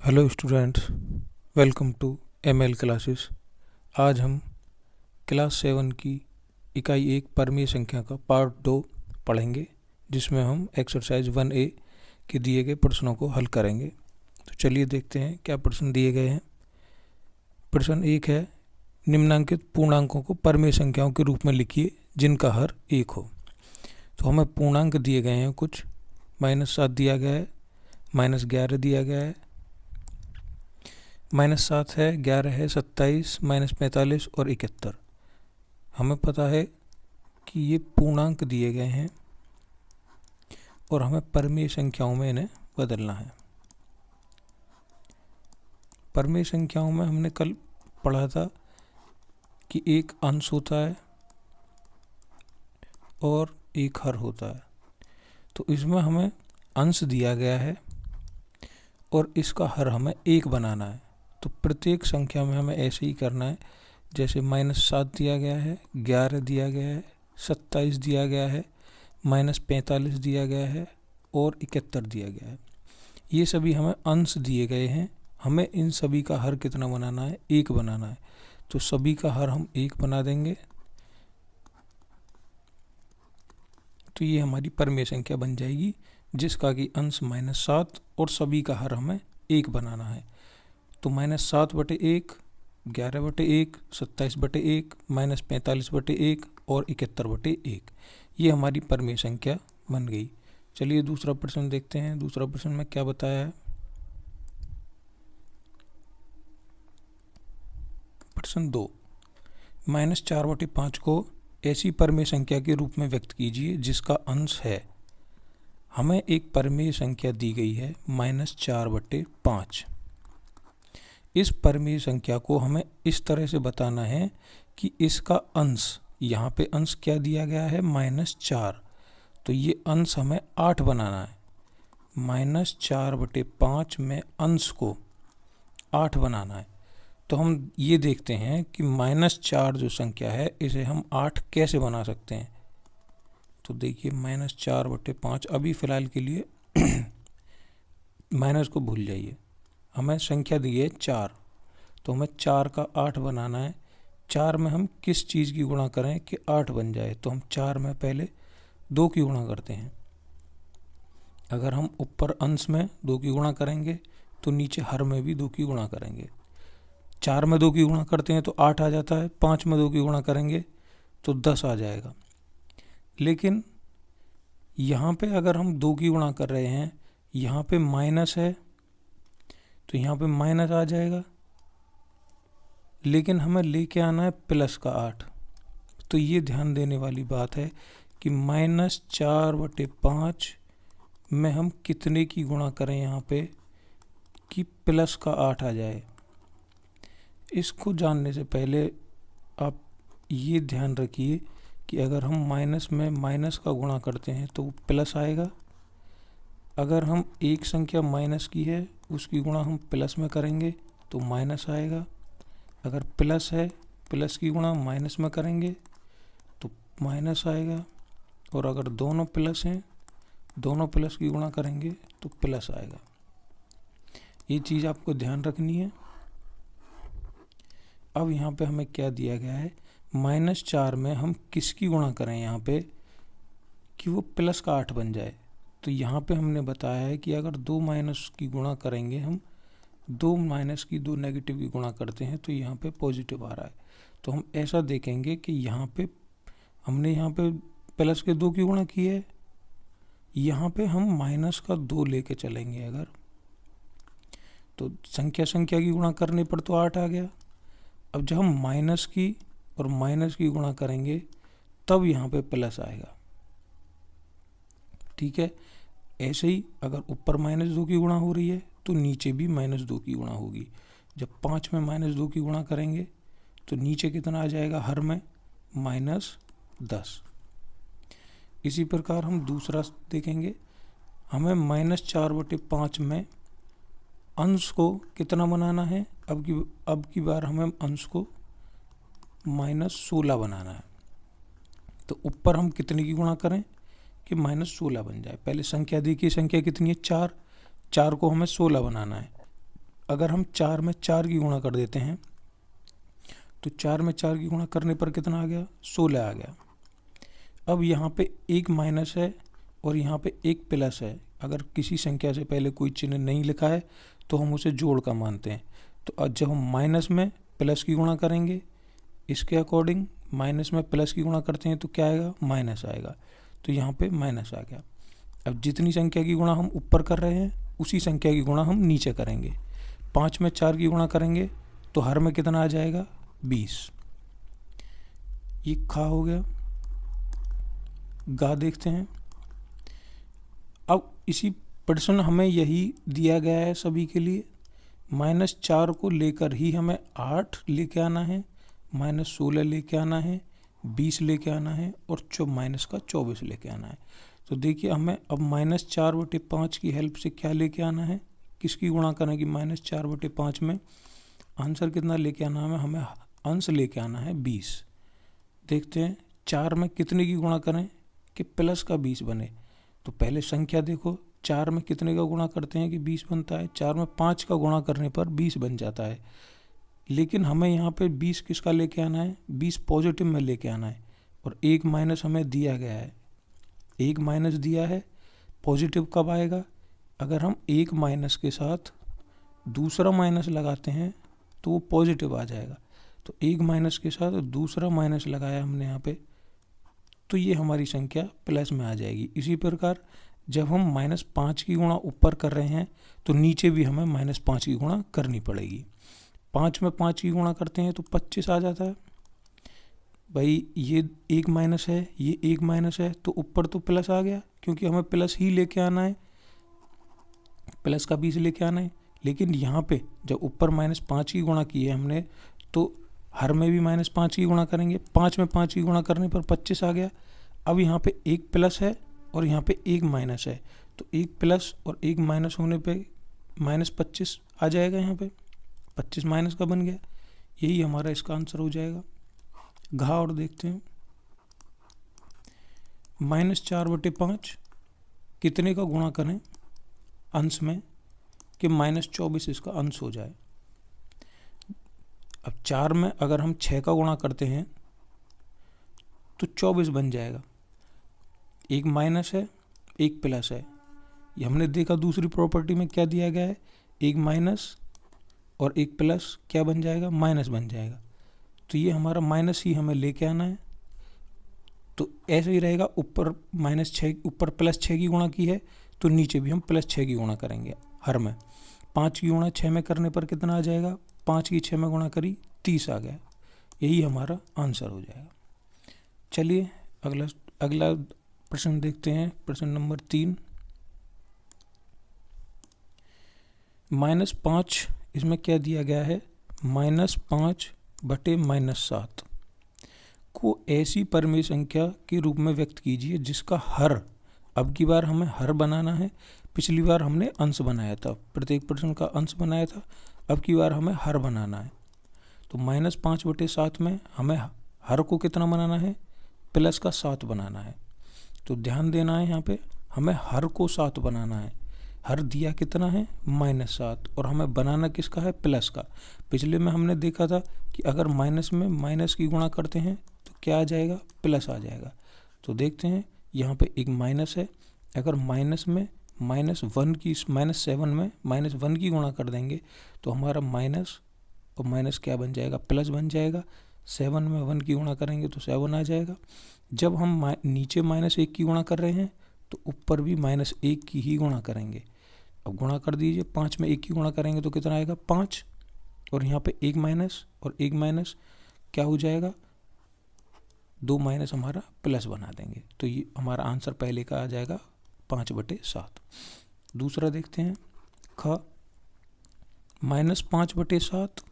Hello students, welcome to ML classes. आज हम class 7 की इकाई 1 परमीय संख्या का पार्ट 2 पढ़ेंगे, जिसमें हम एक्सरसाइज 1A के दिए गए प्रश्नों को हल करेंगे। तो चलिए देखते हैं क्या प्रश्न दिए गए हैं। प्रश्न 1 है, निम्नांकित पूर्णांकों को परमीय संख्याओं के रूप में लिखिए जिनका हर 1 हो। तो हमें पूर्णांक दिए गए हैं कुछ। -7 दिया गया है, -11 दिया गया है, -7 है, 11 है, 27, -45 और 71। हमें पता है कि ये पूर्णांक दिए गए हैं और हमें परमीय संख्याओं में इन्हें बदलना है। परमीय संख्याओं में हमने कल पढ़ा था कि एक अंश होता है और एक हर होता है। तो इसमें हमें अंश दिया गया है और इसका हर हमें 1 बनाना है। तो प्रत्येक संख्या में हमें ऐसे ही करना है, जैसे -7 दिया गया है, 11 दिया गया है, 27 दिया गया है, -45 दिया गया है और 71 दिया गया है। ये सभी हमें अंश दिए गए हैं। हमें इन सभी का हर कितना बनाना है? 1 बनाना है। तो सभी का हर हम 1 बना देंगे। तो ये हमारी परमीय संख्या बन जाएगी, जिसका कि अंश -7 और सभी का हर हमें 1 बनाना है। तो -7/1, 11/1, 27/1, -45/1 और 71/1, ये हमारी परमीय संख्या बन गई। चलिए दूसरा प्रश्न देखते हैं। दूसरा प्रश्न में क्या बताया है। प्रश्न 2, -4/5 को ऐसी परमीय संख्या के रूप में व्यक्त कीजिए जिसका अंश है। हमें एक परमीय संख्या दी गई है -4/5। इस परमीय संख्या को हमें इस तरह से बताना है कि इसका अंश, यहाँ पे अंश क्या दिया गया है? -4। तो ये अंश हमें 8 बनाना है। -4/5 में अंश को 8 बनाना है। तो हम ये देखते हैं कि -4 जो संख्या है, इसे हम 8 कैसे बना सकते हैं। तो देखिए, -4/5, अभी फ़िलहाल के लिए माइनस को भूल जाइए। हमें संख्या दी है 4, तो हमें 4 का 8 बनाना है। 4 में हम किस चीज़ की गुणा करें कि 8 बन जाए? तो हम 4 में पहले 2 की गुणा करते हैं। अगर हम ऊपर अंश में 2 की गुणा करेंगे तो नीचे हर में भी 2 की गुणा करेंगे। 4 में 2 की गुणा करते हैं तो 8 आ जाता है। 5 में 2 की गुणा करेंगे तो 10 आ जाएगा। लेकिन यहाँ पे अगर हम 2 की गुणा कर रहे हैं, यहाँ पे माइनस है तो यहाँ पे माइनस आ जाएगा, लेकिन हमें लेके आना है प्लस का 8। तो ये ध्यान देने वाली बात है कि -4/5 में हम कितने की गुणा करें यहाँ पे कि प्लस का 8 आ जाए। इसको जानने से पहले आप ये ध्यान रखिए कि अगर हम माइनस में माइनस का गुणा करते हैं तो प्लस आएगा। अगर हम एक संख्या माइनस की है, उसकी गुणा हम प्लस में करेंगे तो माइनस आएगा। अगर प्लस है, प्लस की गुणा माइनस में करेंगे तो माइनस आएगा। और अगर दोनों प्लस हैं, दोनों प्लस की गुणा करेंगे तो प्लस आएगा। ये चीज़ आपको ध्यान रखनी है। अब यहाँ पे हमें क्या दिया गया है? -4 में हम किसकी गुणा करें यहाँ पे कि वो प्लस का 8 बन जाए। तो यहाँ पे हमने बताया है कि अगर 2 माइनस की गुणा करेंगे, हम 2 माइनस की 2 नेगेटिव की गुणा करते हैं तो यहाँ पे पॉजिटिव आ रहा है। तो हम ऐसा देखेंगे कि यहाँ पे हमने यहाँ पे प्लस के 2 की गुणा की है, यहाँ पे हम माइनस का 2 लेके चलेंगे अगर, तो संख्या संख्या की गुणा करने पर तो 8 आ गया। अब जब हम माइनस की और माइनस की गुणा करेंगे तब यहाँ पे प्लस आएगा। ठीक है। ऐसे ही अगर ऊपर -2 की गुणा हो रही है तो नीचे भी -2 की गुणा होगी। जब 5 में -2 की गुणा करेंगे तो नीचे कितना आ जाएगा? हर में -10। इसी प्रकार हम दूसरा देखेंगे। हमें -4/5 में अंश को कितना बनाना है? अब की बार हमें अंश को -16 बनाना है। तो ऊपर हम कितने की गुणा करें कि -16 बन जाए। पहले संख्या देखिए, संख्या कितनी है? 4 को हमें 16 बनाना है। अगर हम 4 में 4 की गुणा कर देते हैं तो 4 में 4 की गुणा करने पर कितना आ गया, 16 आ गया। अब यहाँ पे एक माइनस है और यहाँ पे एक प्लस है। अगर किसी संख्या से पहले कोई चिन्ह नहीं लिखा है तो हम उसे जोड़ का मानते हैं। तो जब हम माइनस में प्लस की गुणा करेंगे, इसके अकॉर्डिंग माइनस में प्लस की गुणा करते हैं तो क्या आएगा, माइनस आएगा। तो यहाँ पे माइनस आ गया। अब जितनी संख्या की गुणा हम ऊपर कर रहे हैं उसी संख्या की गुणा हम नीचे करेंगे। 5 में 4 की गुणा करेंगे तो हर में कितना आ जाएगा, 20। ये खा हो गया। गा देखते हैं। अब इसी प्रश्न हमें यही दिया गया है सभी के लिए। -4 को लेकर ही हमें 8 लेके आना है, -16 लेके आना है, 20 लेके आना है और -24 लेके आना है। तो देखिए हमें अब -4/5 की हेल्प से क्या लेके आना है, किसकी गुणा करेंगे, -4/5 में आंसर कितना लेके आना है, हमें अंश लेके आना है 20। देखते हैं 4 में कितने की गुणा करें कि प्लस का 20 बने। तो पहले संख्या देखो, 4 में कितने का गुणा करते हैं कि 20 बनता है। 4 में 5 का गुणा करने पर 20 बन जाता है। लेकिन हमें यहाँ पे 20 किसका लेके आना है, 20 पॉजिटिव में लेके आना है। और एक माइनस हमें दिया गया है, एक माइनस दिया है। पॉजिटिव कब आएगा, अगर हम एक माइनस के साथ दूसरा माइनस लगाते हैं तो वो पॉजिटिव आ जाएगा। तो एक माइनस के साथ दूसरा माइनस लगाया हमने यहाँ पे, तो ये हमारी संख्या प्लस में आ जाएगी। इसी प्रकार जब हम -5 की गुणा ऊपर कर रहे हैं तो नीचे भी हमें -5 की गुणा करनी पड़ेगी। 5 में 5 की गुणा करते हैं तो 25 आ जाता है। भाई ये एक माइनस है, ये एक माइनस है, तो ऊपर तो प्लस आ गया क्योंकि हमें प्लस ही लेके आना है, प्लस का 20 लेके आना है। लेकिन यहाँ पे जब ऊपर -5 की गुणा की है हमने तो हर में भी -5 की गुणा करेंगे। 5 में 5 की गुणा करने पर 25 आ गया। अब यहाँ पे एक प्लस है और यहाँ पे एक माइनस है, तो एक प्लस और एक माइनस होने पे -25 आ जाएगा। यहाँ पे 25 माइनस का बन गया। यही हमारा इसका आंसर हो जाएगा। घा और देखते हैं, -4/5 कितने का गुणा करें अंश में कि -24 इसका अंश हो जाए। अब 4 में अगर हम 6 का गुणा करते हैं तो 24 बन जाएगा। एक माइनस है, एक प्लस है। ये हमने देखा दूसरी प्रॉपर्टी में क्या दिया गया है, एक माइनस और एक प्लस क्या बन जाएगा, माइनस बन जाएगा। तो ये हमारा माइनस ही हमें लेके आना है। तो ऐसे ही रहेगा, ऊपर -6 ऊपर +6 की गुणा की है तो नीचे भी हम +6 की गुणा करेंगे हर में। 5 की गुणा 6 में करने पर कितना आ जाएगा, 5 की 6 में गुणा करी 30 आ गया। यही हमारा आंसर हो जाएगा। चलिए अगला प्रश्न देखते हैं। प्रश्न नंबर 3। -5 इसमें क्या दिया गया है, -5/-7 को ऐसी परिमेय संख्या के रूप में व्यक्त कीजिए जिसका हर, अब की बार हमें हर बनाना है, पिछली बार हमने अंश बनाया था, प्रत्येक प्रश्न का अंश बनाया था, अब की बार हमें हर बनाना है। तो -5/7 में हमें हर को कितना बनाना है, प्लस का 7 बनाना है। तो ध्यान देना है यहाँ पे, हमें हर को 7 बनाना है। हर दिया कितना है, -7, और हमें बनाना किसका है, प्लस का। पिछले में हमने देखा था कि अगर माइनस में माइनस की गुणा करते हैं तो क्या आ जाएगा, प्लस आ जाएगा। तो देखते हैं यहाँ पे एक माइनस है, अगर माइनस में -7 में -1 की गुणा कर देंगे तो हमारा माइनस और माइनस क्या बन जाएगा, प्लस बन जाएगा। 7 में 1 की गुणा करेंगे तो 7 आ जाएगा। जब हम नीचे -1 की गुणा कर रहे हैं तो ऊपर भी -1 की ही गुणा करेंगे। अब गुणा कर दीजिए, 5 में 1 की गुणा करेंगे तो कितना आएगा, 5, और यहाँ पे एक माइनस और एक माइनस क्या हो जाएगा, 2 माइनस हमारा प्लस बना देंगे। तो ये हमारा आंसर पहले का आ जाएगा 5/7। दूसरा देखते हैं, ख -5/7,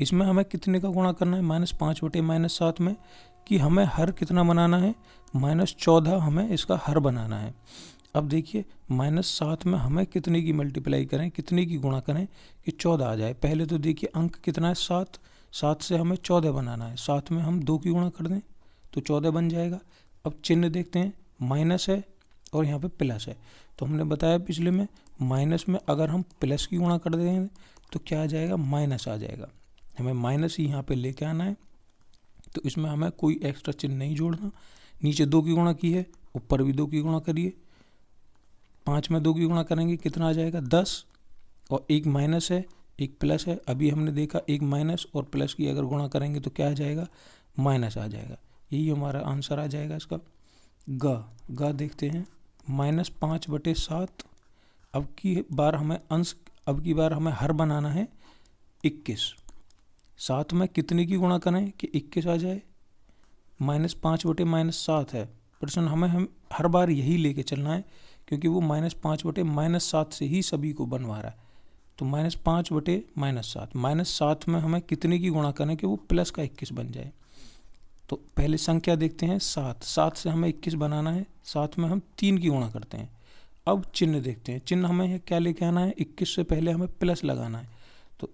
इसमें हमें कितने का गुणा करना है, -5/-7 में, कि हमें हर कितना बनाना है, -14 हमें इसका हर बनाना है। अब देखिए -7 में हमें कितने की मल्टीप्लाई करें, कितने की गुणा करें कि 14 आ जाए। पहले तो देखिए अंक कितना है, 7 से हमें 14 बनाना है। 7 में हम 2 की गुणा कर दें तो 14 बन जाएगा। अब चिन्ह देखते हैं, माइनस है और यहाँ पे प्लस है। तो हमने बताया पिछले में, माइनस में अगर हम प्लस की गुणा कर देंगे तो क्या आ जाएगा, माइनस आ जाएगा। हमें माइनस ही यहाँ पे लेके आना है, तो इसमें हमें कोई एक्स्ट्रा चिन्ह नहीं जोड़ना। नीचे 2 की गुणा की है, ऊपर भी 2 की गुणा करिए। 5 में 2 की गुणा करेंगे कितना आ जाएगा, 10। और एक माइनस है एक प्लस है, अभी हमने देखा एक माइनस और प्लस की अगर गुणा करेंगे तो क्या आ जाएगा, माइनस आ जाएगा। यही हमारा आंसर आ जाएगा इसका। ग देखते हैं, -5/7। अब की बार हमें हर बनाना है 21। 7 में कितने की गुणा करें कि 21 आ जाए, -5/-7 है। प्रश्न हम हर बार यही लेके चलना है, क्योंकि वो -5/-7 से ही सभी को बनवा रहा है। तो -5/-7, -7 में हमें कितने की गुणा करें कि वो प्लस का 21 बन जाए। तो पहले संख्या देखते हैं 7 से हमें 21 बनाना है। 7 में हम 3 की गुणा करते हैं। अब चिन्ह देखते हैं, चिन्ह हमें क्या लेके आना है, 21 से पहले हमें प्लस लगाना है। तो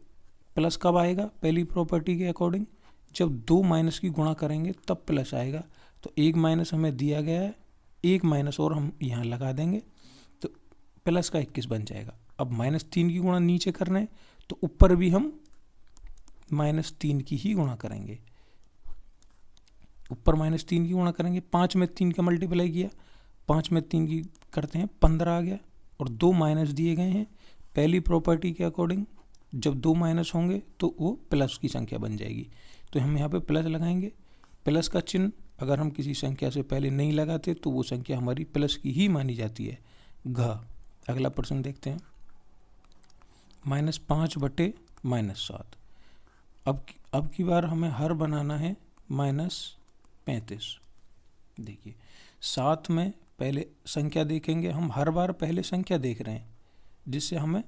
प्लस कब आएगा, पहली प्रॉपर्टी के अकॉर्डिंग जब 2 माइनस की गुणा करेंगे तब प्लस आएगा। तो एक माइनस हमें दिया गया है, एक माइनस और हम यहाँ लगा देंगे तो प्लस का 21 बन जाएगा। अब -3 की गुणा नीचे करना है, तो ऊपर भी हम -3 की ही गुणा करेंगे। ऊपर -3 की गुणा करेंगे, 5 में 3 का मल्टीप्लाई किया, 5 में 3 की करते हैं 15 आ गया। और 2 माइनस दिए गए हैं, पहली प्रॉपर्टी के अकॉर्डिंग जब 2 माइनस होंगे तो वो प्लस की संख्या बन जाएगी। तो हम यहाँ पे प्लस लगाएंगे। प्लस का चिन्ह अगर हम किसी संख्या से पहले नहीं लगाते तो वो संख्या हमारी प्लस की ही मानी जाती है। घ अगला प्रश्न देखते हैं, -5/-7। अब की बार हमें हर बनाना है -35। देखिए 7 में पहले संख्या देखेंगे, हम हर बार पहले संख्या देख रहे हैं जिससे हमें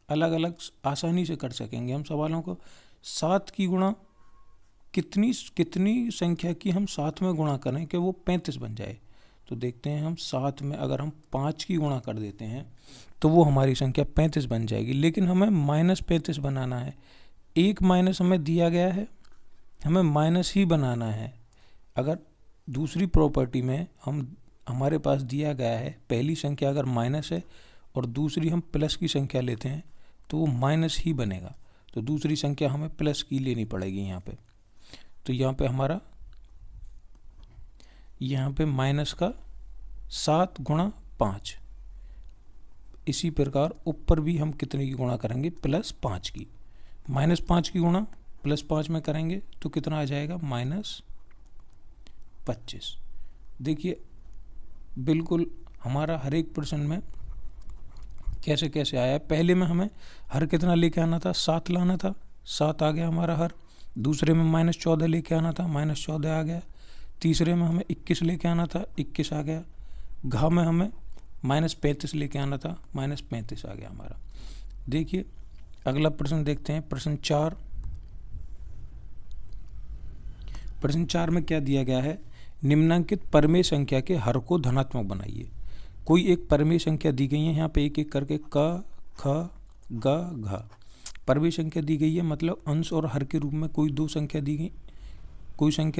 अलग अलग आसानी से कर सकेंगे हम सवालों को। 7 की गुणा कितनी संख्या की हम 7 में गुणा करें कि वो 35 बन जाए। तो देखते हैं हम 7 में अगर हम 5 की गुणा कर देते हैं तो वो हमारी संख्या 35 बन जाएगी, लेकिन हमें -35 बनाना है। एक माइनस हमें दिया गया है, हमें माइनस ही बनाना है। अगर दूसरी प्रॉपर्टी में हमारे पास दिया गया है पहली संख्या अगर माइनस है और दूसरी हम प्लस की संख्या लेते हैं तो वो माइनस ही बनेगा। तो दूसरी संख्या हमें प्लस की लेनी पड़ेगी यहाँ पे। तो यहाँ पे माइनस का 7 × 5। इसी प्रकार ऊपर भी हम कितने की गुणा करेंगे, +5 की। -5 की गुणा +5 में करेंगे तो कितना आ जाएगा, -25। देखिए बिल्कुल हमारा हर एक प्रश्न में कैसे कैसे आया है। पहले में हमें हर कितना लेके आना था, 7 लाना था, 7 आ गया हमारा हर। दूसरे में -14 लेके आना था, -14 आ गया। तीसरे में हमें 21 लेके आना था, 21 आ गया। घ में हमें -35 लेके आना था, -35 आ गया हमारा। देखिए अगला प्रश्न देखते हैं, प्रश्न 4। प्रश्न 4 में क्या दिया गया है, निम्नांकित परमेय संख्या के हर को धनात्मक बनाइए। कोई एक परमेय संख्या दी गई है, यहाँ पे एक एक करके क, ख, ग, घ परमेय संख्या दी गई है, मतलब अंश और हर के रूप में कोई संख्या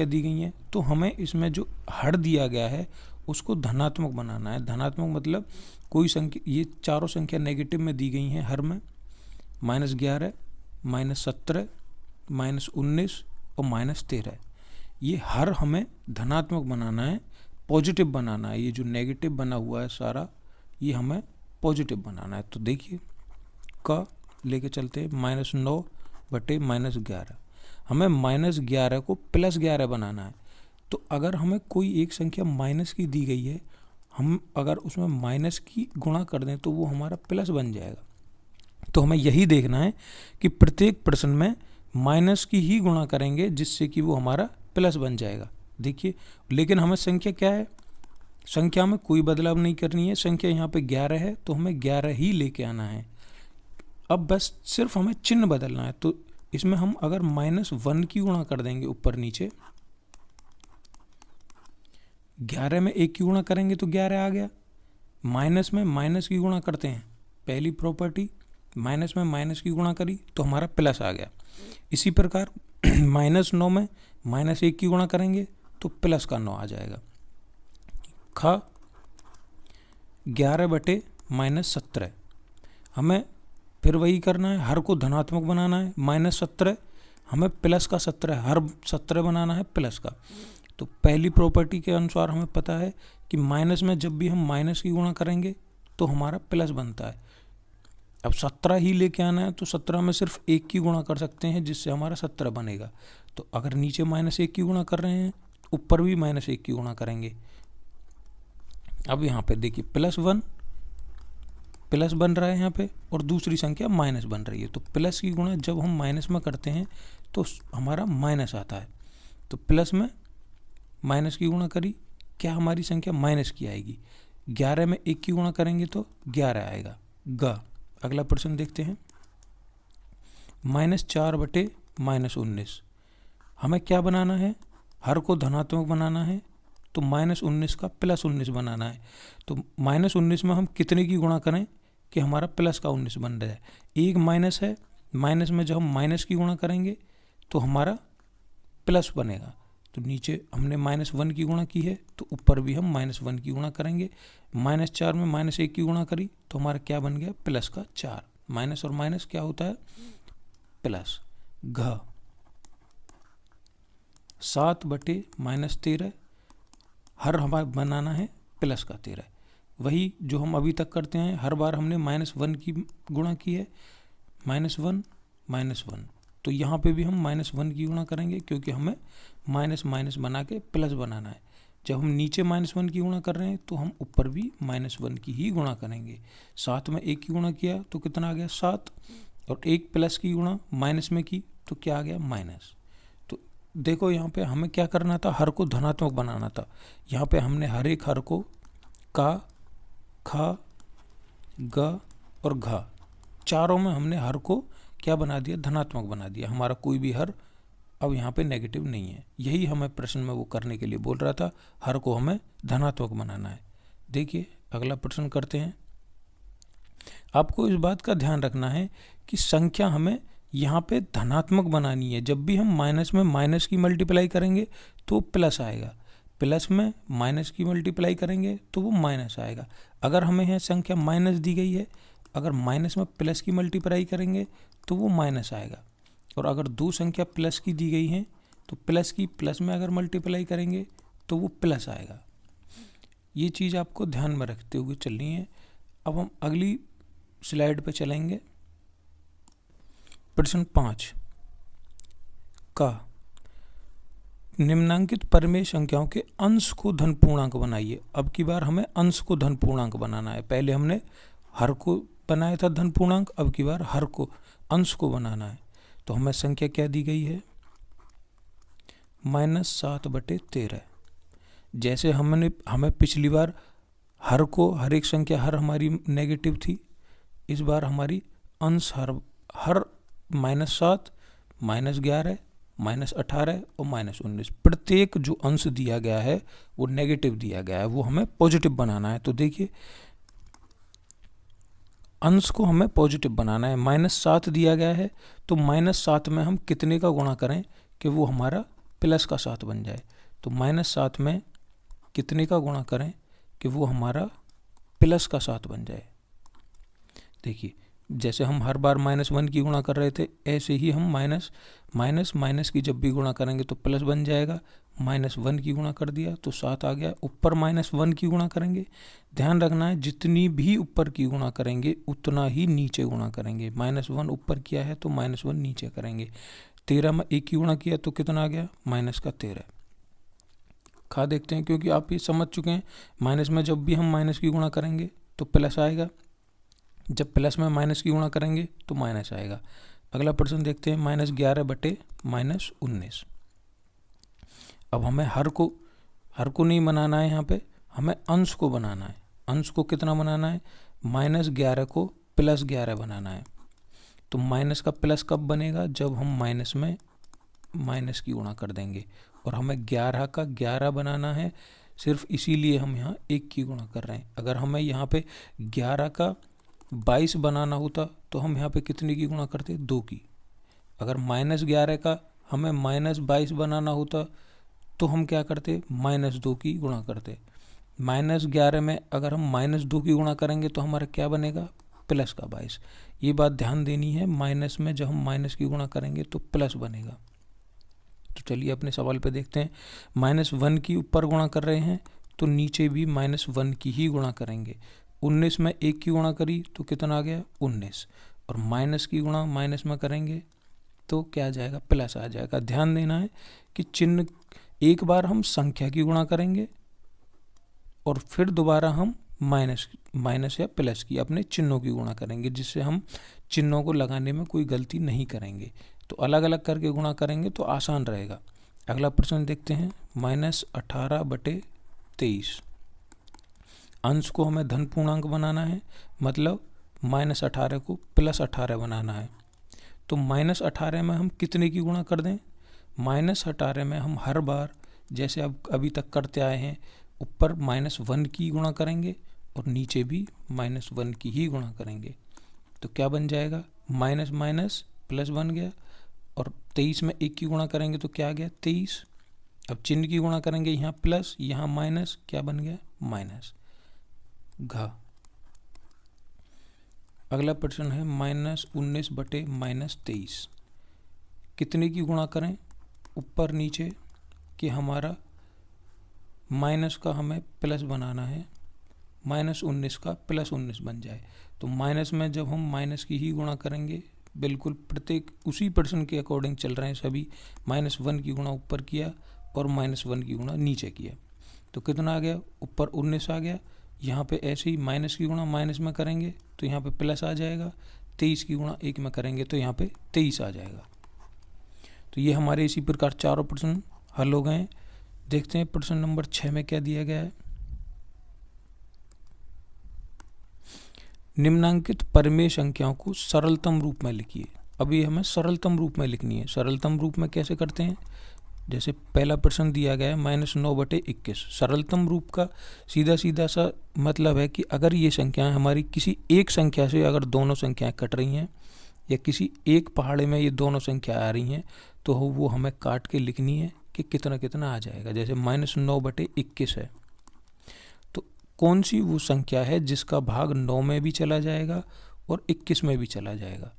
दी गई है। तो हमें इसमें जो हर दिया गया है उसको धनात्मक बनाना है। धनात्मक मतलब कोई संख्या, ये चारों संख्या नेगेटिव में दी गई हैं हर में, -11, -17, -19 और -13। ये हर हमें धनात्मक बनाना है, पॉजिटिव बनाना है। ये जो नेगेटिव बना हुआ है सारा, ये हमें पॉजिटिव बनाना है। तो देखिए क लेके चलते हैं, -9/-11। हमें -11 को +11 बनाना है। तो अगर हमें कोई एक संख्या माइनस की दी गई है, हम अगर उसमें माइनस की गुणा कर दें तो वो हमारा प्लस बन जाएगा। तो हमें यही देखना है कि प्रत्येक प्रश्न में माइनस की ही गुणा करेंगे जिससे कि वो हमारा प्लस बन जाएगा। देखिए लेकिन हमें संख्या क्या है, संख्या में कोई बदलाव नहीं करनी है। संख्या यहाँ पे 11 है तो हमें 11 ही लेके आना है। अब बस सिर्फ हमें चिन्ह बदलना है। तो इसमें हम अगर -1 की गुणा कर देंगे ऊपर नीचे, 11 में 1 की गुणा करेंगे तो 11 आ गया। माइनस में माइनस की गुणा करते हैं, पहली प्रॉपर्टी माइनस में माइनस की गुणा करी तो हमारा प्लस आ गया। इसी प्रकार -9 में -1 की गुणा करेंगे तो +9 आ जाएगा। ख 11/-17। हमें फिर वही करना है, हर को धनात्मक बनाना है, -17 हमें प्लस का 17, हर 17 बनाना है प्लस का। तो पहली प्रॉपर्टी के अनुसार हमें पता है कि माइनस में जब भी हम माइनस की गुणा करेंगे तो हमारा प्लस बनता है। अब 17 ही लेके आना है तो 17 में सिर्फ 1 की गुणा कर सकते हैं जिससे हमारा 17 बनेगा। तो अगर नीचे -1 की गुणा कर रहे हैं ऊपर भी -1 की गुणा करेंगे। अब यहाँ पे देखिए +1 प्लस बन रहा है यहाँ पे और दूसरी संख्या माइनस बन रही है। तो प्लस की गुणा जब हम माइनस में करते हैं तो हमारा माइनस आता है। तो प्लस में माइनस की गुणा करी, क्या हमारी संख्या माइनस की आएगी। 11 में 1 की गुणा करेंगे तो 11 आएगा। अगला प्रश्न देखते हैं। -4/-19 हमें क्या बनाना है, हर को धनात्मक बनाना है तो -19 का +19 बनाना है। तो -19 में हम कितने की गुणा करें कि हमारा प्लस का 19 बन रहा है। एक माइनस है, माइनस में जब हम माइनस की गुणा करेंगे तो हमारा प्लस बनेगा। तो नीचे हमने -1 की गुणा की है तो ऊपर भी हम -1 की गुणा करेंगे। -4 में -1 की गुणा करी तो हमारा क्या बन गया, प्लस का 4। माइनस और माइनस क्या होता है, प्लस। 7/-13 हर हमारा बनाना है प्लस का 13। वही जो हम अभी तक करते हैं, हर बार हमने -1 की गुणा की है, -1 तो यहाँ पे भी हम -1 की गुणा करेंगे क्योंकि हमें माइनस बना के प्लस बनाना है। जब हम नीचे -1 की गुणा कर रहे हैं तो हम ऊपर भी -1 की ही गुणा करेंगे। 7 में 1 की गुणा किया तो कितना आ गया, 7, और 1 प्लस की गुणा माइनस में की तो क्या आ गया, माइनस। तो देखो यहाँ पे हमें क्या करना था, हर को धनात्मक बनाना था। यहाँ पे हमने हर एक हर को का, खा, ग और घ चारों में हमने हर को क्या बना दिया, धनात्मक बना दिया। हमारा कोई भी हर अब यहाँ पे नेगेटिव नहीं है। यही हमें प्रश्न में वो करने के लिए बोल रहा था, हर को हमें धनात्मक बनाना है। देखिए अगला प्रश्न करते हैं। आपको इस बात का ध्यान रखना है कि संख्या हमें यहाँ पे धनात्मक बनानी है। जब भी हम माइनस में माइनस की मल्टीप्लाई करेंगे तो प्लस आएगा, प्लस में माइनस की मल्टीप्लाई करेंगे तो वो माइनस आएगा। अगर हमें यहाँ संख्या माइनस दी गई है, अगर माइनस में प्लस की मल्टीप्लाई करेंगे तो वो माइनस आएगा। और अगर दो संख्या प्लस की दी गई हैं तो प्लस की प्लस में अगर मल्टीप्लाई करेंगे तो वो प्लस आएगा। ये चीज़ आपको ध्यान में रखते हुए चलनी है। अब हम अगली स्लाइड पे चलेंगे। प्रश्न 5 का निम्नांकित परिमेय संख्याओं के अंश को धन पूर्णांक बनाइए। अब की बार हमें अंश को धन पूर्णांक बनाना है। पहले हमने हर को बनाया था धन पूर्णांक, अब की बार हर को अंश को बनाना है। तो हमें संख्या क्या दी गई है, -7/13। जैसे हमें पिछली बार हर को, हर एक संख्या हर हमारी नेगेटिव थी, इस बार हमारी अंश हर -7, -11, -18 और -19 प्रत्येक जो अंश दिया गया है वो नेगेटिव दिया गया है, वो हमें पॉजिटिव बनाना है। तो देखिए अंश को हमें पॉजिटिव बनाना है। -7 दिया गया है तो -7 में हम कितने का गुणा करें कि वो हमारा प्लस का 7 बन जाए। तो -7 में कितने का गुणा करें कि वो हमारा प्लस का 7 बन जाए। देखिए जैसे हम हर बार -1 की गुणा कर रहे थे, ऐसे ही हम माइनस की जब भी गुणा करेंगे तो प्लस बन जाएगा। -1 की गुणा कर दिया तो 7 आ गया। ऊपर -1 की गुणा करेंगे, ध्यान रखना है जितनी भी ऊपर की गुणा करेंगे उतना ही नीचे गुणा करेंगे। -1 ऊपर किया है तो -1 नीचे करेंगे। 13 में 1 की गुणा किया तो कितना आ गया, -13। खा देखते हैं, क्योंकि आप ये समझ चुके हैं माइनस में जब भी हम माइनस की गुणा करेंगे तो प्लस आएगा, जब प्लस में माइनस की गुणा करेंगे तो माइनस आएगा। अगला प्रश्न देखते हैं। -11/-19। अब हमें हर को नहीं बनाना है, यहाँ पे हमें अंश को बनाना है। अंश को कितना बनाना है, -11 को +11 बनाना है। तो माइनस का प्लस कब बनेगा, जब हम माइनस में माइनस की गुणा कर देंगे। और हमें 11 का 11 बनाना है, सिर्फ इसीलिए हम यहाँ 1 की गुणा कर रहे हैं। अगर हमें यहाँ पे 11 का 22 बनाना होता तो हम यहाँ पे कितने की गुणा करते, 2 की। अगर -11 का हमें -22 बनाना होता तो हम क्या करते, -2 की गुणा करते। -11 में अगर हम -2 की गुणा करेंगे तो हमारा क्या बनेगा, प्लस का 22। ये बात ध्यान देनी है, माइनस में जब हम माइनस की गुणा करेंगे तो प्लस बनेगा। तो चलिए अपने सवाल पे देखते हैं। -1 की ऊपर गुणा कर रहे हैं तो नीचे भी -1 की ही गुणा करेंगे। 19 में 1 की गुणा करी तो कितना आ गया, 19। और माइनस की गुणा माइनस में करेंगे तो क्या आ जाएगा, प्लस आ जाएगा। ध्यान देना है कि चिन्ह, एक बार हम संख्या की गुणा करेंगे और फिर दोबारा हम माइनस या प्लस की अपने चिन्हों की गुणा करेंगे, जिससे हम चिन्हों को लगाने में कोई गलती नहीं करेंगे। तो अलग अलग करके गुणा करेंगे तो आसान रहेगा। अगला प्रश्न देखते हैं। -18/23 अंश को हमें धन पूर्णांक बनाना है, मतलब -18 को +18 बनाना है। तो -18 में हम कितने की गुणा कर दें, -18 में हम हर बार जैसे अब अभी तक करते आए हैं, ऊपर -1 की गुणा करेंगे और नीचे भी -1 की ही गुणा करेंगे। तो क्या बन जाएगा, माइनस माइनस प्लस बन गया। और 23 में 1 की गुणा करेंगे तो क्या आ गया, 23। अब चिन्ह की गुणा करेंगे, यहाँ प्लस यहाँ माइनस, क्या बन गया, माइनस घ। अगला प्रश्न है -19/-23 कितने की गुणा करें, ऊपर नीचे, कि हमारा माइनस का हमें प्लस बनाना है, -19 का +19 बन जाए। तो माइनस में जब हम माइनस की ही गुणा करेंगे, बिल्कुल प्रत्येक उसी प्रश्न के अकॉर्डिंग चल रहे हैं सभी, -1 की गुणा ऊपर किया और -1 की गुणा नीचे किया। तो कितना आ गया, ऊपर 19 आ गया। यहाँ पे ऐसे ही माइनस की गुणा माइनस में करेंगे तो यहाँ पे प्लस आ जाएगा। 23 की गुणा 1 में करेंगे तो यहाँ पे 23 आ जाएगा। तो ये हमारे इसी प्रकार चारों प्रश्न हल हो गए। देखते हैं प्रश्न नंबर 6 में क्या दिया गया है। निम्नांकित परिमेय संख्याओं को सरलतम रूप में लिखिए। अभी हमें सरलतम रूप में लिखनी है। सरलतम रूप में कैसे करते हैं, जैसे पहला प्रश्न दिया गया है -9/21। सरलतम रूप का सीधा सीधा सा मतलब है कि अगर ये संख्याएं हमारी किसी एक संख्या से, अगर दोनों संख्याएं कट रही हैं या किसी एक पहाड़े में ये दोनों संख्या आ रही हैं, तो वो हमें काट के लिखनी है कि कितना कितना आ जाएगा। जैसे -9/21 है, तो कौन सी वो संख्या है जिसका भाग 9 में भी चला जाएगा और 21 में भी चला जाएगा,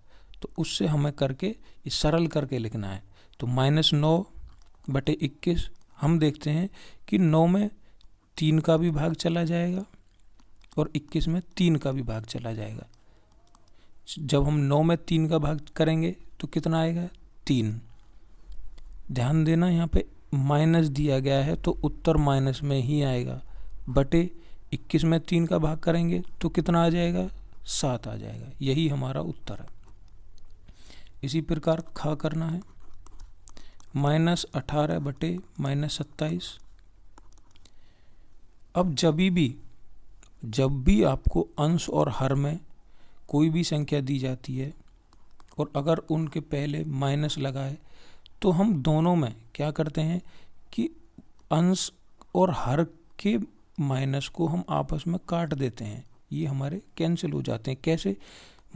तो उससे हमें करके ये सरल करके लिखना है। तो -9/21 हम देखते हैं कि 9 में 3 का भी भाग चला जाएगा और 21 में 3 का भी भाग चला जाएगा। जब हम 9 में 3 का भाग करेंगे तो कितना आएगा, 3। ध्यान देना, यहाँ पे माइनस दिया गया है तो उत्तर माइनस में ही आएगा। बटे 21 में 3 का भाग करेंगे तो कितना आ जाएगा, 7 आ जाएगा। यही हमारा उत्तर है। इसी प्रकार खा करना है, -18/-27। अब जब भी आपको अंश और हर में कोई भी संख्या दी जाती है और अगर उनके पहले माइनस लगाए, तो हम दोनों में क्या करते हैं कि अंश और हर के माइनस को हम आपस में काट देते हैं, ये हमारे कैंसिल हो जाते हैं। कैसे,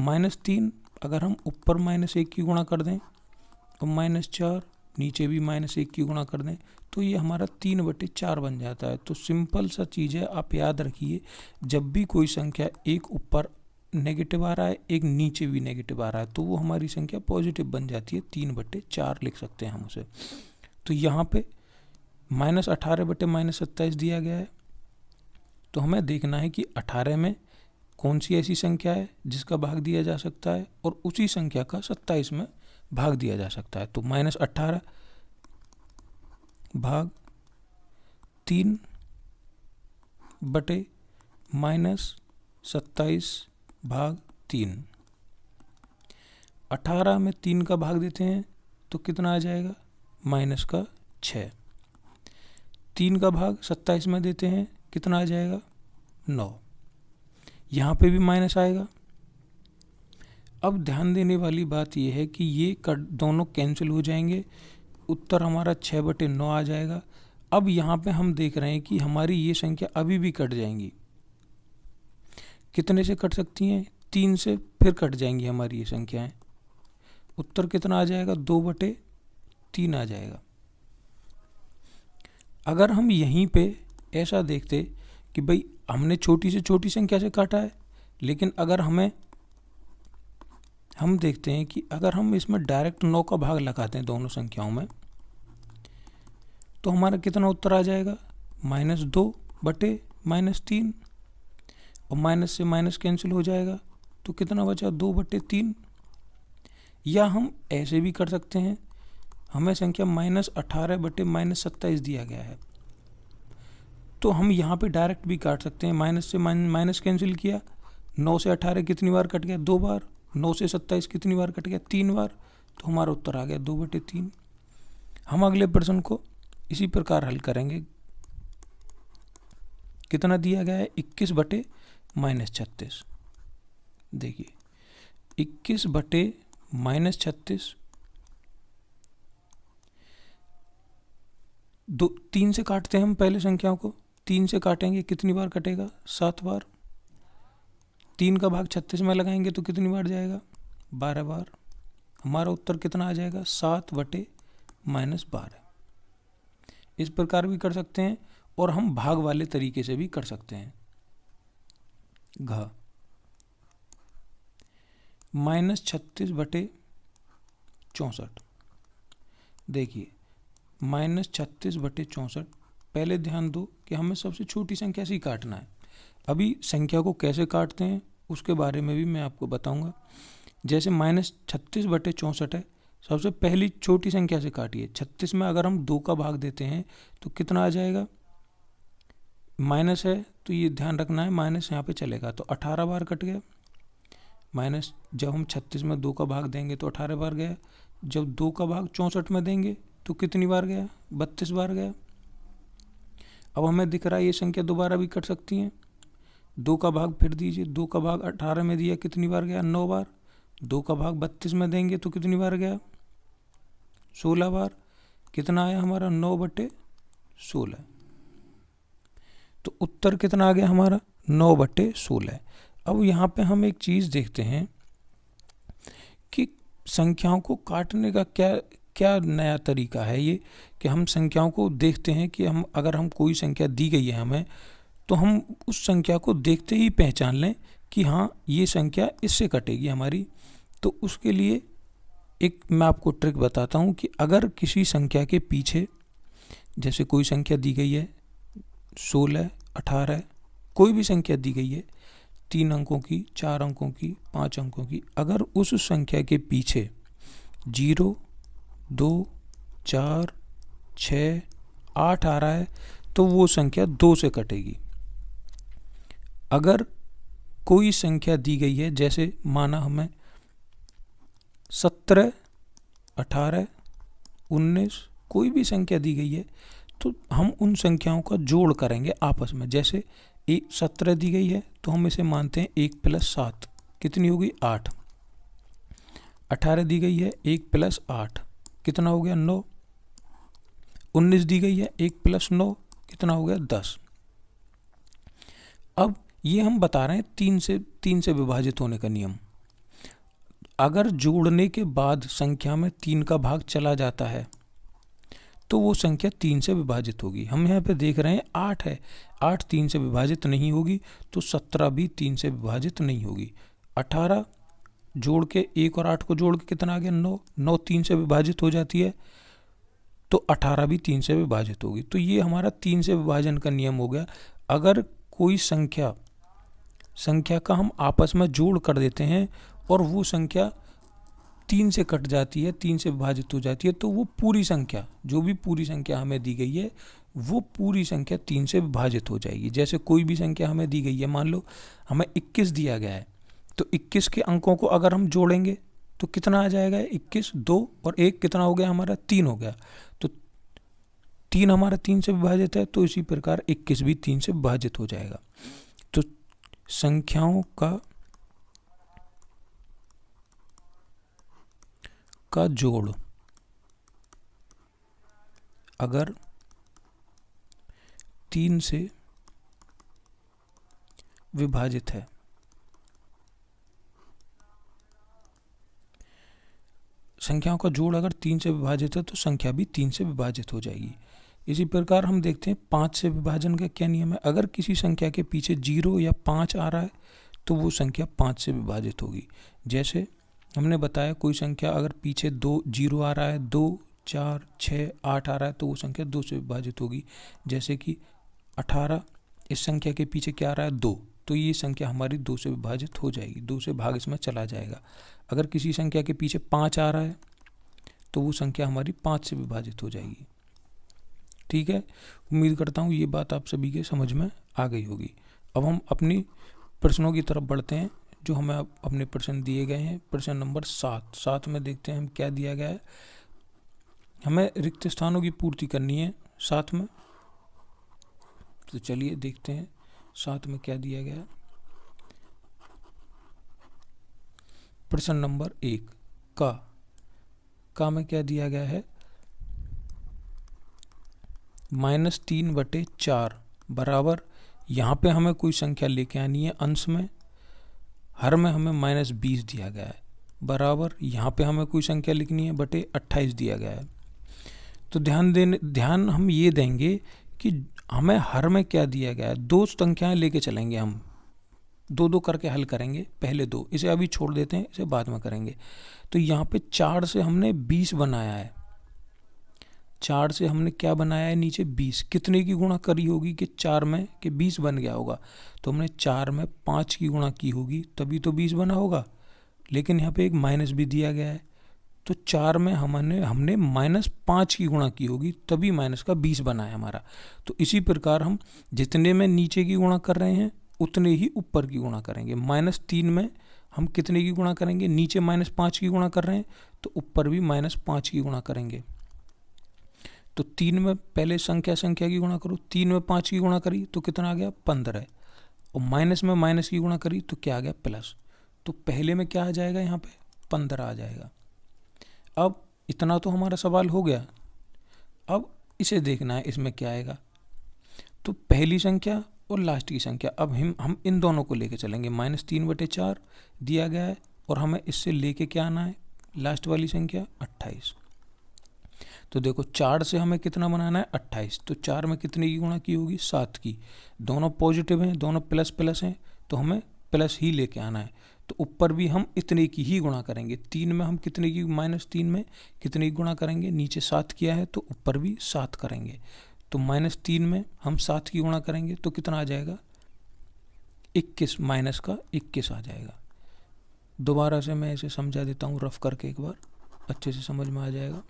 -3 अगर हम ऊपर -1 की गुणा कर दें और -4 नीचे भी -1 की गुणा कर दें, तो ये हमारा 3/4 बन जाता है। तो सिंपल सा चीज़ है, आप याद रखिए, जब भी कोई संख्या एक ऊपर नेगेटिव आ रहा है, एक नीचे भी नेगेटिव आ रहा है, तो वो हमारी संख्या पॉजिटिव बन जाती है। 3/4 लिख सकते हैं हम उसे। तो यहाँ पे -18/-27 दिया गया है, तो हमें देखना है कि 18 में कौन सी ऐसी संख्या है जिसका भाग दिया जा सकता है और उसी संख्या का 27 में भाग दिया जा सकता है। तो -18 भाग 3 बटे -27 भाग 3। 18 में 3 का भाग देते हैं तो कितना आ जाएगा, -6। 3 का भाग 27 में देते हैं, कितना आ जाएगा, 9। यहाँ पे भी माइनस आएगा। अब ध्यान देने वाली बात यह है कि ये दोनों कैंसिल हो जाएंगे, उत्तर हमारा 6/9 आ जाएगा। अब यहाँ पे हम देख रहे हैं कि हमारी ये संख्या अभी भी कट जाएंगी। कितने से कट सकती हैं, 3 से फिर कट जाएंगी हमारी ये संख्याएं। उत्तर कितना आ जाएगा, 2/3 आ जाएगा। अगर हम यहीं पे ऐसा देखते कि भाई हमने छोटी से छोटी संख्या से काटा है, लेकिन अगर हम देखते हैं कि अगर हम इसमें डायरेक्ट 9 का भाग लगाते हैं दोनों संख्याओं में, तो हमारा कितना उत्तर आ जाएगा, -2/-3, और माइनस से माइनस कैंसिल हो जाएगा, तो कितना बचा, 2/3। या हम ऐसे भी कर सकते हैं, हमें संख्या -18/-27 दिया गया है, तो हम यहाँ पे डायरेक्ट भी काट सकते हैं। माइनस से माइनस कैंसिल किया, 9 से 18 कितनी बार कट गया, 2 बार। 9 से 27 कितनी बार कट गया, 3 बार। तो हमारा उत्तर आ गया 2/3। हम अगले प्रश्न को इसी प्रकार हल करेंगे। कितना दिया गया है, 21/-36। देखिए 21/-36, 3 से काटते हैं हम पहले संख्याओं को। 3 से काटेंगे, कितनी बार कटेगा, 7 बार। 3 का भाग 36 में लगाएंगे तो कितनी बार जाएगा, 12 बार। हमारा उत्तर कितना आ जाएगा, 7/-12। इस प्रकार भी कर सकते हैं, और हम भाग वाले तरीके से भी कर सकते हैं। घ -36/64। देखिए -36/64, पहले ध्यान दो कि हमें सबसे छोटी संख्या से ही काटना है। अभी संख्या को कैसे काटते हैं उसके बारे में भी मैं आपको बताऊंगा। जैसे -36/64 है, सबसे पहली छोटी संख्या से काटिए। 36 में अगर हम 2 का भाग देते हैं तो कितना आ जाएगा, माइनस है तो ये ध्यान रखना है, माइनस यहाँ पे चलेगा, तो 18 बार कट गया। माइनस जब हम 36 में 2 का भाग देंगे तो 18 बार गया। जब 2 का भाग 64 में देंगे तो कितनी बार गया, 32 बार गया। अब हमें दिख रहा है ये संख्या दोबारा भी कट सकती हैं। 2 का भाग फिर दीजिए, 2 का भाग 18 में दिया, कितनी बार गया, 9 बार। 2 का भाग 32 में देंगे तो कितनी बार गया, 16 बार। कितना आया हमारा, 9/16। तो उत्तर कितना आ गया हमारा, 9/16। अब यहाँ पे हम एक चीज़ देखते हैं कि संख्याओं को काटने का क्या नया तरीका है ये, कि हम संख्याओं को देखते हैं कि अगर हम कोई संख्या दी गई है हमें, तो हम उस संख्या को देखते ही पहचान लें कि हाँ ये संख्या इससे कटेगी हमारी। तो उसके लिए एक मैं आपको ट्रिक बताता हूँ कि अगर किसी संख्या के पीछे, जैसे कोई संख्या दी गई है 16, 18, कोई भी संख्या दी गई है 3 अंकों की, 4 अंकों की, 5 अंकों की, अगर उस संख्या के पीछे 0, 2, 4, 6, 8 आ रहा है तो वो संख्या 2 से कटेगी। अगर कोई संख्या दी गई है, जैसे माना हमें 17, 18, 19, कोई भी संख्या दी गई है, तो हम उन संख्याओं का जोड़ करेंगे आपस में। जैसे 17 दी गई है तो हम इसे मानते हैं 1 + 7, कितनी होगी, 8। 18 दी गई है, 1 + 8, कितना हो गया, 9। 19 दी गई है, 1 + 9, कितना हो गया, 10। अब ये हम बता रहे हैं 3 से विभाजित होने का नियम। अगर जोड़ने के बाद संख्या में 3 का भाग चला जाता है तो वो संख्या 3 से विभाजित होगी। हम यहाँ पे देख रहे हैं 8 है, 8 3 से विभाजित नहीं होगी, तो 17 भी 3 से विभाजित नहीं होगी। 18 जोड़ के 1 और 8 को जोड़ के कितना आ गया, 9। 9 3 से विभाजित हो जाती है, तो 18 भी 3 से विभाजित होगी। तो ये हमारा 3 से विभाजन का नियम हो गया। अगर कोई संख्या का हम आपस में जोड़ कर देते हैं और वो संख्या 3 से कट जाती है, 3 से विभाजित हो जाती है, तो वो पूरी संख्या, जो भी पूरी संख्या हमें दी गई है, वो पूरी संख्या 3 से विभाजित हो जाएगी। जैसे कोई भी संख्या हमें दी गई है, मान लो हमें 21 दिया गया है, तो 21 के अंकों को अगर हम जोड़ेंगे तो कितना आ जाएगा, 21, 2 और 1 कितना हो गया हमारा, 3 हो गया। तो 3 हमारा 3 से विभाजित है, तो इसी प्रकार 21 भी 3 से विभाजित हो जाएगा। तो संख्याओं का जोड़ अगर 3 से विभाजित है, संख्याओं का जोड़ अगर 3 से विभाजित है तो संख्या भी 3 से विभाजित हो जाएगी। इसी प्रकार हम देखते हैं 5 से विभाजन का क्या नियम है। अगर किसी संख्या के पीछे 0 या 5 आ रहा है तो वो संख्या 5 से विभाजित होगी। जैसे हमने बताया कोई संख्या अगर पीछे 2 0 आ रहा है, 2 4 6 8 आ रहा है तो वो संख्या 2 से विभाजित होगी। जैसे कि 18, इस संख्या के पीछे क्या आ रहा है 2, तो ये संख्या हमारी 2 से विभाजित हो जाएगी, 2 से भाग इसमें चला जाएगा। अगर किसी संख्या के पीछे 5 आ रहा है तो वो संख्या हमारी 5 से विभाजित हो जाएगी। ठीक है, उम्मीद करता हूँ ये बात आप सभी के समझ में आ गई होगी। अब हम अपनी प्रश्नों की तरफ बढ़ते हैं जो हमें अपने प्रश्न दिए गए हैं। प्रश्न नंबर 7 में देखते हैं हम क्या दिया गया है। हमें रिक्त स्थानों की पूर्ति करनी है 7 में, तो चलिए देखते हैं 7 में क्या दिया गया है। प्रश्न नंबर 1 का में क्या दिया गया है, -3/4 बराबर, यहाँ पे हमें कोई संख्या लेके आनी है अंश में, हर में हमें -20 दिया गया है, बराबर यहाँ पे हमें कोई संख्या लिखनी है बटे 28 दिया गया है। तो ध्यान हम ये देंगे कि हमें हर में क्या दिया गया है, 2 संख्याएं लेके चलेंगे, हम 2-2 करके हल करेंगे, पहले 2, इसे अभी छोड़ देते हैं, इसे बाद में करेंगे। तो यहाँ पे 4 से हमने 20 बनाया है, 4 से हमने क्या बनाया है नीचे 20, कितने की गुणा करी होगी कि 4 में कि 20 बन गया होगा, तो हमने 4 में 5 की गुणा की होगी तभी तो 20 बना होगा। लेकिन यहाँ पे एक माइनस भी दिया गया है, तो 4 में हमने -5 की गुणा की होगी तभी माइनस का 20 बना है हमारा। तो इसी प्रकार हम जितने में नीचे की गुणा कर रहे हैं उतने ही ऊपर की गुणा करेंगे। -3 में हम कितने की गुणा करेंगे, नीचे -5 की गुणा कर रहे हैं तो ऊपर भी -5 की गुणा करेंगे। तो 3 में पहले संख्या की गुणा करो, 3 में 5 की गुणा करी तो कितना आ गया 15, और माइनस में माइनस की गुणा करी तो क्या आ गया प्लस। तो पहले में क्या आ जाएगा, यहाँ पे 15 आ जाएगा। अब इतना तो हमारा सवाल हो गया, अब इसे देखना है इसमें क्या आएगा। तो पहली संख्या और लास्ट की संख्या, अब हम इन दोनों को लेके चलेंगे। -3/4 दिया गया है और हमें इससे लेके क्या आना है, लास्ट वाली संख्या 28। तो देखो 4 से हमें कितना बनाना है 28, तो 4 में कितने की गुणा की होगी 7 की, दोनों पॉजिटिव हैं, दोनों प्लस प्लस हैं, तो हमें प्लस ही लेके आना है। तो ऊपर भी हम इतने की ही गुणा करेंगे। 3 में हम कितने की, -3 में कितने की गुणा करेंगे, नीचे 7 किया है तो ऊपर भी 7 करेंगे। तो -3 में हम 7 की गुणा करेंगे तो कितना आ जाएगा 21, माइनस का 21 आ जाएगा। दोबारा से मैं इसे समझा देता हूँ रफ करके, एक बार अच्छे से समझ में आ जाएगा।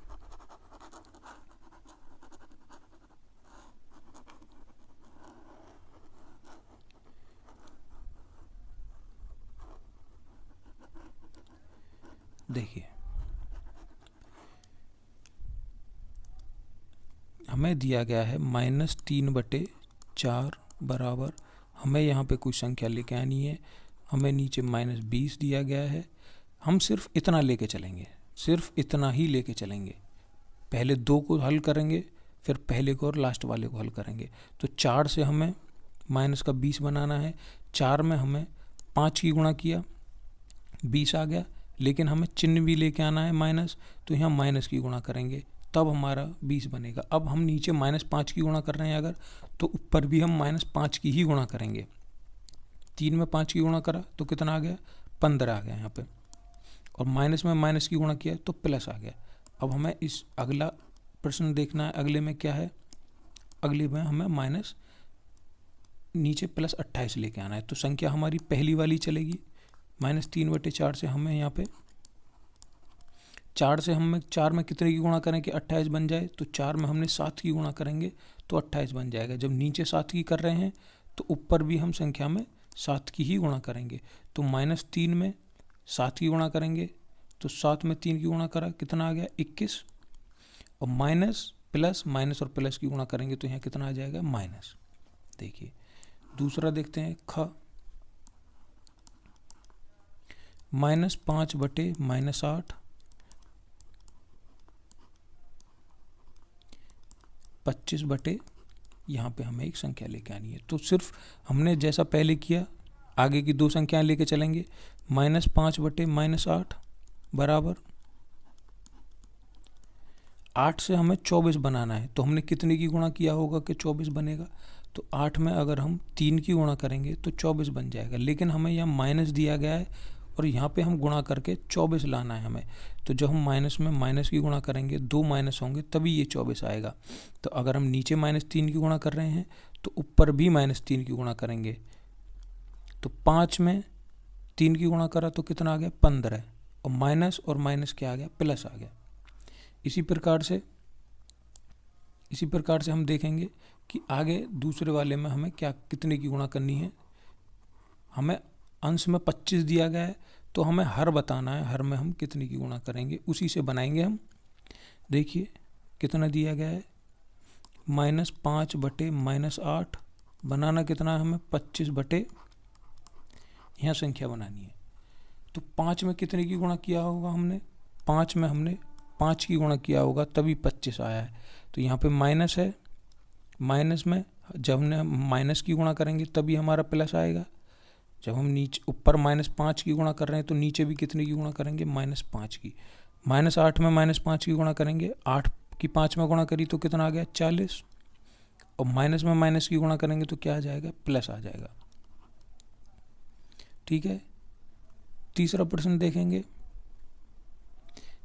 देखिए हमें दिया गया है -3/4 बराबर, हमें यहाँ पे कोई संख्या लेके आनी है, हमें नीचे -20 दिया गया है। हम सिर्फ इतना लेके चलेंगे, सिर्फ इतना ही लेके चलेंगे। पहले 2 को हल करेंगे, फिर पहले को और लास्ट वाले को हल करेंगे। तो 4 से हमें -20 बनाना है, 4 में हमें 5 की गुणा किया 20 आ गया, लेकिन हमें चिन्ह भी लेके आना है माइनस, तो यहाँ माइनस की गुणा करेंगे तब हमारा 20 बनेगा। अब हम नीचे -5 की गुणा कर रहे हैं अगर, तो ऊपर भी हम -5 की ही गुणा करेंगे। 3 में 5 की गुणा करा तो कितना आ गया 15 आ गया यहाँ पे, और माइनस में माइनस की गुणा किया तो प्लस आ गया। अब हमें इस अगला प्रश्न देखना है, अगले में क्या है, अगले में हमें माइनस नीचे +28 लेके आना है। तो संख्या हमारी पहली वाली चलेगी, -3/4 से हमें यहाँ पे 4 से हम 4 में कितने की गुणा करें कि 28 बन जाए, तो 4 में हमने 7 की गुणा करेंगे तो 28 बन जाएगा। जब नीचे 7 की कर रहे हैं तो ऊपर भी हम संख्या में 7 की ही गुणा करेंगे। तो -3 में 7 की गुणा करेंगे तो 7 में 3 की गुणा करा कितना आ गया 21, और माइनस और प्लस की गुणा करेंगे तो यहाँ कितना आ जाएगा माइनस। देखिए दूसरा देखते हैं, ख -5/-8 25 यहाँ पे हमें एक संख्या लेके आनी है। तो सिर्फ हमने जैसा पहले किया आगे की 2 संख्याएं लेके चलेंगे। -5/-8 बराबर, 8 से हमें 24 बनाना है, तो हमने कितने की गुणा किया होगा कि 24 बनेगा? तो 8 में अगर हम 3 की गुणा करेंगे तो 24 बन जाएगा, लेकिन हमें यहाँ माइनस दिया गया है और यहाँ पे हम गुणा करके 24 लाना है हमें। तो जब हम माइनस में माइनस की गुणा करेंगे, 2 माइनस होंगे तभी ये 24 आएगा। तो अगर हम नीचे -3 की गुणा कर रहे हैं तो ऊपर भी -3 की गुणा करेंगे। तो 5 में 3 की गुणा करा तो कितना आ गया? 15। और माइनस क्या आ गया? प्लस आ गया। इसी प्रकार से हम देखेंगे कि आगे दूसरे वाले में हमें कितने की गुणा करनी है। हमें अंश में 25 दिया गया है, तो हमें हर बताना है, हर में हम कितने की गुणा करेंगे, उसी से बनाएंगे हम। देखिए कितना दिया गया है, -5 बटे -8 बनाना कितना है हमें? 25 बटे, यहाँ संख्या बनानी है। तो 5 में कितने की गुणा किया होगा हमने? 5 में हमने 5 की गुणा किया होगा तभी 25 आया है। तो यहाँ पे माइनस है, माइनस में जब हमने माइनस की गुणा करेंगे तभी हमारा प्लस आएगा। जब हम नीचे ऊपर -5 की गुणा कर रहे हैं तो नीचे भी कितने की गुणा करेंगे? -5 की। -8 में -5 की गुणा करेंगे, 8 की 5 में गुणा करी तो कितना आ गया? 40। और माइनस में माइनस की गुणा करेंगे तो क्या आ जाएगा? प्लस आ जाएगा। ठीक है, तीसरा प्रश्न देखेंगे।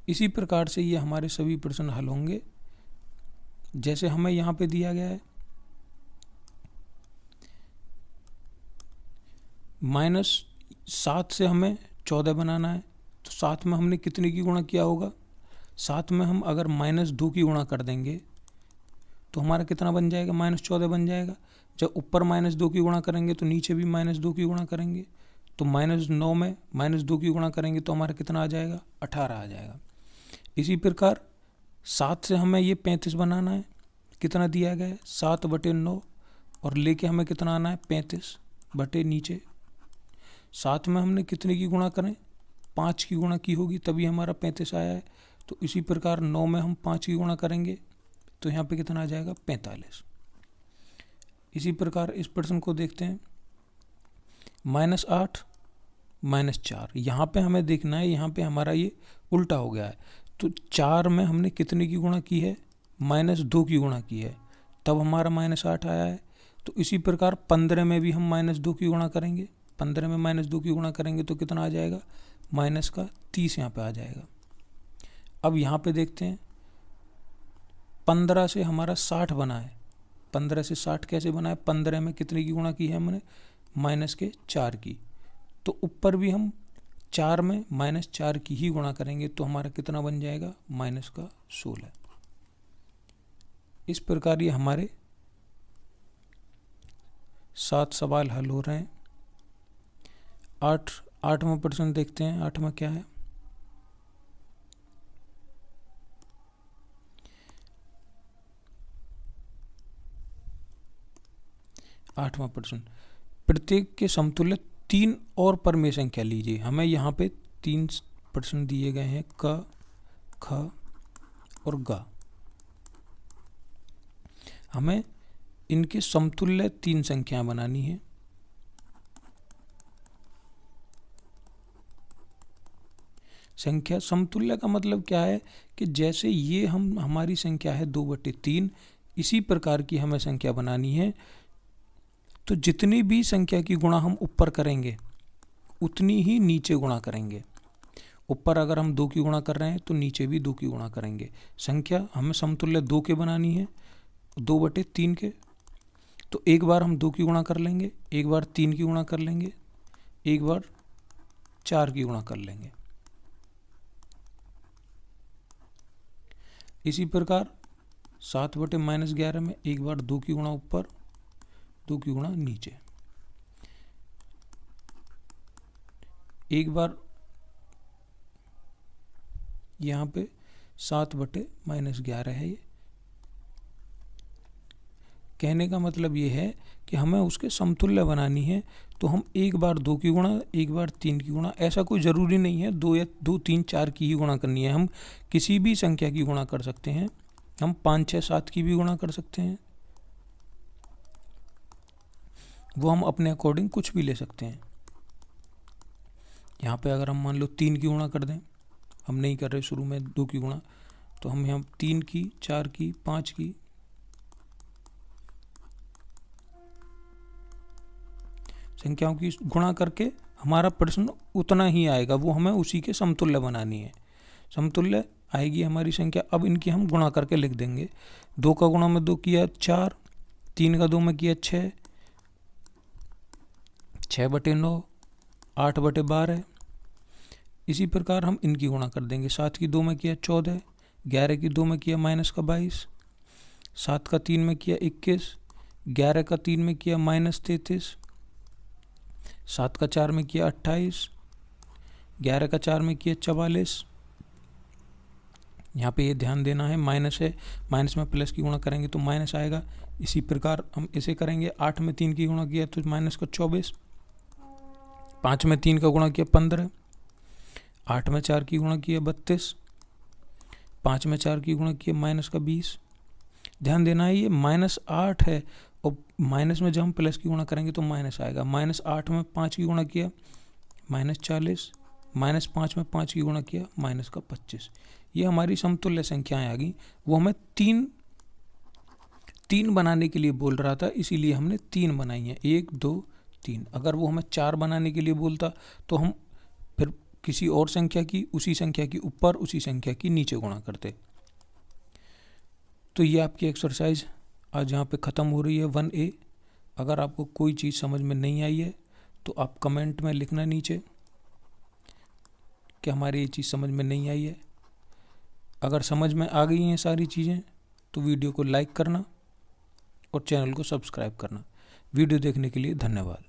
इसी प्रकार से ये हमारे सभी प्रश्न हल होंगे जैसे हमें यहाँ पे दिया गया है। -7 से हमें 14 बनाना है, तो 7 में हमने कितने की गुणा किया होगा? 7 में हम अगर -2 की गुणा कर देंगे तो हमारा कितना बन जाएगा? -14 बन जाएगा। जब ऊपर -2 की गुणा करेंगे तो नीचे भी -2 की गुणा करेंगे, तो -9 में -2 की गुणा करेंगे तो हमारा कितना आ जाएगा? 18 आ जाएगा। इसी प्रकार 7 से हमें ये 35 बनाना है। कितना दिया गया है? 7 बटे 9, और लेके हमें कितना आना है? 35 बटे नीचे 7 में हमने कितने की गुणा करें? 5 की गुणा की होगी तभी हमारा 35 आया है। तो इसी प्रकार 9 में हम 5 की गुणा करेंगे तो यहाँ पे कितना आ जाएगा? 45। इसी प्रकार इस प्रश्न को देखते हैं। -8 -4, यहाँ पे हमें देखना है, यहाँ पे हमारा ये उल्टा हो गया है। तो 4 में हमने कितने की गुणा की है? -2 की गुणा की है, तब हमारा -8 आया है। तो इसी प्रकार 15 में भी हम -2 की गुणा करेंगे। 15 में -2 की गुणा करेंगे तो कितना आ जाएगा? -30 यहाँ पे आ जाएगा। अब यहाँ पे देखते हैं, 15 से हमारा 60 बना है। 15 से 60 कैसे बना है? 15 में कितने की गुणा की है हमने? -4 की। तो ऊपर भी हम 4 में -4 की ही गुणा करेंगे तो हमारा कितना बन जाएगा? -16। इस प्रकार ये हमारे 7 सवाल हल हो रहे हैं। 8वां प्रश्न देखते हैं। 8वां क्या है? आठवां प्रश्न, प्रत्येक के समतुल्य 3 और परमेय संख्या लीजिए। हमें यहाँ पे 3 प्रश्न दिए गए हैं, क, ख और ग। हमें इनके समतुल्य 3 संख्याएं बनानी है। संख्या समतुल्य का मतलब क्या है कि जैसे ये हमारी संख्या है 2/3, इसी प्रकार की हमें संख्या बनानी है। तो जितनी भी संख्या की गुणा हम ऊपर करेंगे उतनी ही नीचे गुणा करेंगे। ऊपर अगर हम 2 की गुणा कर रहे हैं तो नीचे भी 2 की गुणा करेंगे। संख्या हमें समतुल्य 2 के बनानी है, 2/3 के। तो एक बार हम 2 की गुणा कर लेंगे, एक बार 3 की गुणा कर लेंगे, एक बार 4 की गुणा कर लेंगे। इसी प्रकार 7/-11 में एक बार 2 की गुणा ऊपर, 2 की गुणा नीचे। एक बार यहाँ पे 7/-11 है। ये कहने का मतलब ये है कि हमें उसके समतुल्य बनानी है। तो हम एक बार 2 की गुणा, एक बार 3 की गुणा, ऐसा कोई ज़रूरी नहीं है 2 या 2, 3, 4 की ही गुणा करनी है। हम किसी भी संख्या की गुणा कर सकते हैं। हम 5, 6, 7 की भी गुणा कर सकते हैं। वो हम अपने अकॉर्डिंग कुछ भी ले सकते हैं। यहाँ पे अगर हम मान लो 3 की गुणा कर दें, हम नहीं कर रहे शुरू में 2 की गुणा, तो हम यहाँ 3 की, 4 की, 5 की संख्याओं की गुणा करके हमारा प्रश्न उतना ही आएगा, वो हमें उसी के समतुल्य बनानी है। समतुल्य आएगी हमारी संख्या। अब इनकी हम गुणा करके लिख देंगे। 2 का गुणा में 2 किया 4, 3 का 2 में किया 6, 6/9, 8/12। इसी प्रकार हम इनकी गुणा कर देंगे। 7 की 2 में किया 14, 11 की 2 में किया -22, 7 का 3 में किया 21, 11 का 3 में किया -33, 7 का 4 में किया 28, 11 का 4 में किया 44। यहाँ पे ये ध्यान देना है, माइनस है, माइनस में प्लस की गुणा करेंगे तो माइनस आएगा। इसी प्रकार हम इसे करेंगे। 8 में 3 की गुणा किया तो माइनस का 24, 5 में 3 का गुणा किया 15, 8 में 4 की गुणा किया 32, 5 में 4 की गुणा किया माइनस का 20। ध्यान देना है, ये -8 है और माइनस में जब हम प्लस की गुणा करेंगे तो माइनस आएगा। -8 में 5 की गुणा किया -40, -5 में 5 की गुणा किया -25। ये हमारी समतुल्य संख्याएं आ गई। वो हमें तीन बनाने के लिए बोल रहा था, इसीलिए हमने 3 बनाई हैं, 1 2 3। अगर वो हमें 4 बनाने के लिए बोलता तो हम फिर किसी और संख्या की, उसी संख्या की ऊपर, उसी संख्या की नीचे गुणा करते। तो ये आपकी एक्सरसाइज आज यहाँ पे ख़त्म हो रही है 1A। अगर आपको कोई चीज़ समझ में नहीं आई है तो आप कमेंट में लिखना नीचे कि हमारी ये चीज़ समझ में नहीं आई है। अगर समझ में आ गई हैं सारी चीज़ें तो वीडियो को लाइक करना और चैनल को सब्सक्राइब करना। वीडियो देखने के लिए धन्यवाद।